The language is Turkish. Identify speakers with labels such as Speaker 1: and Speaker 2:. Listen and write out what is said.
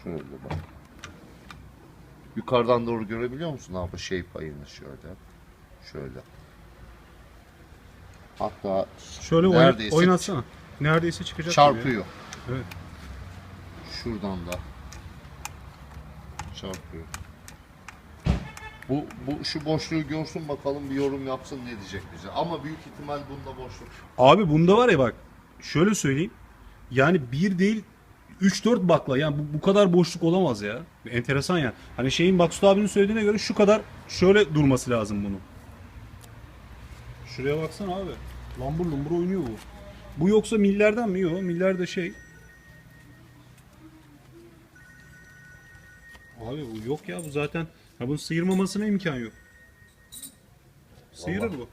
Speaker 1: Şöyle bak. Yukarıdan doğru görebiliyor musun abi şey payını şöyle. Şöyle. Hatta
Speaker 2: Şöyle
Speaker 1: neredeyse
Speaker 2: oynatsana. Neredeyse çıkacak gibi
Speaker 1: çarpıyor.
Speaker 2: ya. Evet.
Speaker 1: Şuradan da çarpıyor. Şu boşluğu görsün bakalım bir yorum yapsın ne diyecek bize. Ama büyük ihtimal bunda boşluk.
Speaker 2: Abi bunda var ya bak. Şöyle söyleyeyim. Yani bir değil 3-4 bakla. Yani bu kadar boşluk olamaz ya. Enteresan ya. Hani şeyin Maksut abinin söylediğine göre şu kadar şöyle durması lazım bunun. Şuraya baksana abi. Lambur lumbur oynuyor bu. Bu yoksa millerden mi? Yok. Miller de şey. Abi bu yok ya bu zaten. Ya bunun sıyırmamasına imkan yok. Sıyırır
Speaker 1: Vallahi.
Speaker 2: bu.